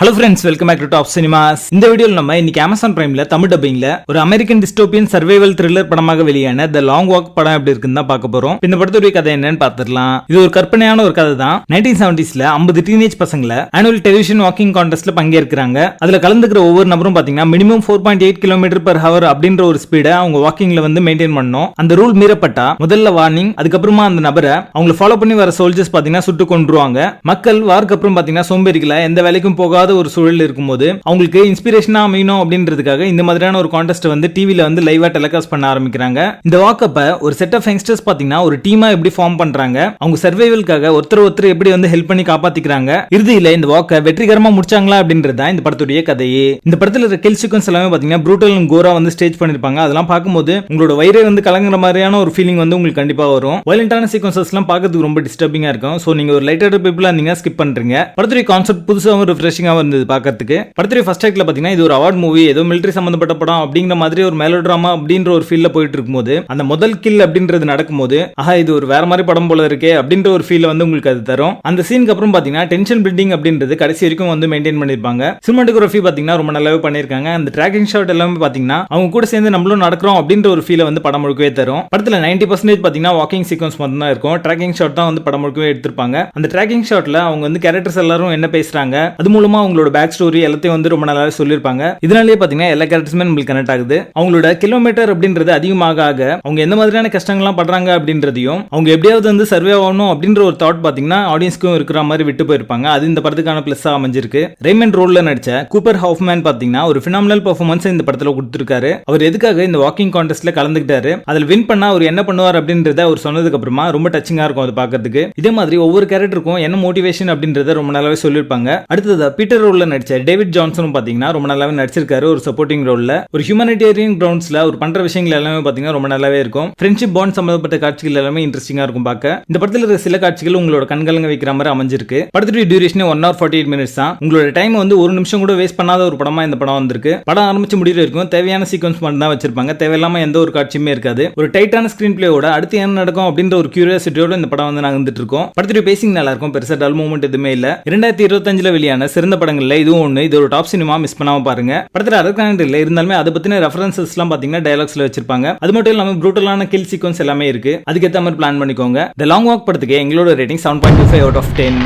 Hello friends, welcome back to Top Cinemas. இந்த வீடியோவில் நம்ம இன்னைக்கு அமேசான் பிரைம்ல தமிழ் டப்பிங்ல ஒரு அமெரிக்கன் டிஸ்டோபியன் சர்வைவல் த்ரில்லர் படமாக வெளியான தி லாங் வாக் படம் எப்படி இருக்குன்னு தான் பார்க்க போறோம். இந்த படத்துடைய கதை என்னன்னு பார்த்துடலாம். இது ஒரு கற்பனையான ஒரு கதை தான். 1970ஸ்ல 50 டீனேஜ் பசங்களை ஆனுவல் டெலிவிஷன் வாக்கிங் கான்டெஸ்ட்ல பங்கேற்கிறாங்க. அதுல கலந்துக்கிற ஒவ்வொரு நபரும் பாத்தீங்கன்னா மினிமம் 4.8 km/h அப்படின்ற ஒரு ஸ்பீடை அவங்க வாக்கிங்ல வந்து மெயின்டைன் பண்ணணும். அந்த ரூல் மீறப்பட்டா முதல்ல வார்னிங், அதுக்கப்புறமா அந்த நபரை அவங்களை ஃபாலோ பண்ணி வர சோல்ஜர்ஸ் பாத்தீங்கன்னா சுட்டு கொன்றுவாங்க. மக்கள் வாருக்கு அப்புறம் பாத்தீங்கன்னா சோம்பேறிகளை எந்த வேலைக்கும் போகாத ஒரு சூழல் இருக்கும்போது அவங்களுக்கு இன்ஸ்பிரேஷனா அமையணும் அப்படின்றதுக்காக இந்த மாதிரியான ஒரு கான்டெஸ்ட் வந்து டிவில வந்து லைவா டெலிகாஸ்ட் பண்ண ஆரம்பிக்கிறாங்க. இந்த வாக்கப்ப ஒரு செட் ஆஃப் யங்ஸ்டர்ஸ் பாத்தீங்கன்னா ஒரு டீமா எப்படி ஃபார்ம் பண்றாங்க, அவங்க சர்வைவல்காக ஒருத்தர் எப்படி வந்து ஹெல்ப் பண்ணி காப்பாத்திக்கிறாங்க, இறுதியில இந்த வாக்க வெற்றிகரமா முடிச்சாங்களா அப்படின்றதா இந்த படத்துடைய கதையே. இந்த படத்துல இருக்க கில் சீக்வன்ஸ் எல்லாமே பாத்தீங்கன்னா ப்ரூட்டல் அண்ட் கோரா வந்து ஸ்டேஜ் பண்ணிருப்பாங்க. அதெல்லாம் பார்க்கும்போது உங்களோட வயிறே வந்து கலங்குற மாதிரியான ஒரு ஃபீலிங் வந்து உங்களுக்கு கண்டிப்பா வரும். வயலண்டான சீக்வன்சஸ் எல்லாம் பார்க்கிறதுக்கு ரொம்ப டிஸ்டர்பிங்கா இருக்கும். சோ நீங்க ஒரு லைட் ஹார்ட்டட் பீப்பிளா இருந்தீங்க ஸ்கிப் பண்றீங்க. படத்துடைய கான்செப்ட் புதுசாகவும் ரிஃப்ரெஷிங்காகவும் இருந்தது பார்க்கிறதுக்கு. படத்துடைய ஃபர்ஸ்ட் ஆக்ட்ல பாத்தீங்கன்னா இது ஒரு அவார்ட் மூவி, ஏதோ மிலிட்டரி சம்பந்தப்பட்ட படம் அப்படிங்கிற மாதிரி ஒரு மெலோ டிராமா அப்படின்ற ஒரு ஃபீல்ல போயிட்டு இருக்கும்போது அந்த முதல் கில் அப்படின்றது நடக்கும்போது ஆஹா இது ஒரு வேற மாதிரி படம் போல இருக்கே அப்படின்ற ஒரு ஃபீல் வந்து உங்களுக்கு அது தரும். அந்த சீனுக்கு அப்புறம் பாத்தீங்கன்னா டென்ஷன் பில்டிங் அப்படின்றது கடைசி வரைக்கும் வந்து மெயின்டைன் பண்ணிருப்பாங்க. சினிமாட்டோகிராஃபி பாத்தீங்கன்னா ரொம்ப நல்லாவே பண்ணிருக்காங்க. அந்த ட்ராக்கிங் ஷாட் எல்லாமே பாத்தீங்கன்னா அவங்க கூட சேர்ந்து நம்மளும் நடக்கிறோம் அப்படின்ற ஒரு ஃபீலை வந்து படம் முழுக்கவே தரும். படத்துல 90% பாத்தீங்கன்னா வாக்கிங் சீக்வன்ஸ் மட்டும் தான் இருக்கும். ட்ராக்கிங் ஷாட் தான் வந்து படம் முழுக்கவே எடுத்திருப்பாங்க. அந்த ட்ராக்கிங் ஷாட்ல அவங்க வந்து கேரக்டர்ஸ் எல்லாரும் என்ன பேசுறாங்க, அது மூலமா அவங்களோட பேக் ஸ்டோரி எல்லாத்தையும் வந்து ரொம்ப நல்லாவே சொல்லிருப்பாங்க. இதனாலேயே பாத்தீங்கன்னா எல்லா கேரக்டர்ஸுமே நம்மளுக்கு கனெக்ட் ஆகுது. அவங்களோட கிலோமீட்டர் அப்படின்றது அதிகமாக அவங்க எந்த மாதிரியான கஷ்டங்கள்லாம் படுறாங்க அப்படின்றதையும் அவங்க எப்படியாவது வந்து சர்வே ஆகணும் அப்படின்ற ஒரு தாட் பாத்தீங்கன்னா ஆடியன்ஸ்க்கும் இருக்கிற மாதிரி விட்டு போயிருப்பாங்க. அது இந்த படத்துக்கான பிளஸ்ஸா அமைஞ்சிருக்கு. ரேமண்ட் ரோல்ல நடிச்ச கூப்பர் ஹாஃப்மேன் பாத்தீங்கன்னா ஒரு பினாமினல் பெர்ஃபார்மன்ஸ் இந்த படத்துல கொடுத்திருக்காரு. அவர் எதுக்காக இந்த வாக்கிங் கான்டெஸ்ட்ல கலந்துக்கிட்டாரு, அதில் வின் பண்ணா அவர் என்ன பண்ணுவார் அப்படின்றத அவர் சொன்னதுக்கு அப்புறமா ரொம்ப டச்சிங்கா இருக்கும் அது பார்க்கிறதுக்கு. இதே மாதிரி ஒவ்வொரு கேரக்டருக்கும் என்ன மோட்டிவேஷன் அப்படின்றத ரொம்ப நல்லாவே சொல்லியிருப்பாங்க. அடுத்தது பீட்டர் ரோல்ல நடிச்ச டேவிட் ஜான்சனும் பாத்தீங்கன்னா ரொம்ப நல்லாவே நடிச்சிருக்காரு ஒரு சப்போர்ட்டிங் ரோல்ல. ஒரு ஹியூமனிடேரியன் கிரவுண்ட்ஸ்ல ஒரு பண்ற விஷயங்கள் எல்லாமே பாத்தீங்கன்னா ரொம்ப நல்லாவே இருக்கும். ஃப்ரெண்ட்ஷிப் பாண்ட் சம்பந்தப்பட்ட காட்சிகள் எல்லாமே இன்ட்ரெஸ்டிங்கா இருக்கும் பார்க்க. இந்த படத்துல இருக்க சில காட்சிகள் உங்களோட கண்கலங்க வைக்கிற மாதிரி அமைஞ்சிருக்கு. படத்துடைய டியூரேஷன் 1 hour 48 minutes தான். உங்களோட டைம் வந்து ஒரு நிமிஷம் கூட வேஸ்ட் பண்ணாத ஒரு படமா இந்த படம் வந்திருக்கு. படம் ஆரம்பிச்சு முடிவு இருக்கும் தேவையான சீக்வன்ஸ் மட்டும் தான் வச்சிருப்பாங்க. தேவையில்லாம எந்த ஒரு காட்சியுமே இருக்காது. ஒரு டைட்டான ஸ்கிரீன் பிளேயோட அடுத்து என்ன நடக்கும் அப்படின்ற ஒரு கியூரியாசிட்டியோட இந்த படம் வந்து நகர்ந்துட்டு இருக்கும். படத்துடைய பேசிங் நல்லா இருக்கும். பெருசா டல் மூமெண்ட் எதுவுமே இல்ல. 2025ல வெளியான சிறந்த படங்கள்ல இதுவும் ஒண்ணு. இது ஒரு டாப் சினிமா, மிஸ் பண்ணாம பாருங்க. படத்துல அரக்கன் இல்ல இருந்தாலுமே அதை பத்தின ரெஃபரன்சஸ் எல்லாம் பாத்தீங்கன்னா டயலாக்ஸ்ல வச்சிருப்பாங்க. அது மட்டும் இல்லாம ப்ரூட்டலான கில் சீக்வன்ஸ் எல்லாமே இருக்கு. அதுக்கேற்ற மாதிரி பிளான் பண்ணிக்கோங்க. தி லாங் வாக் படத்துக்கு எங்களோட ரேட்டிங் 7.25 out of 10.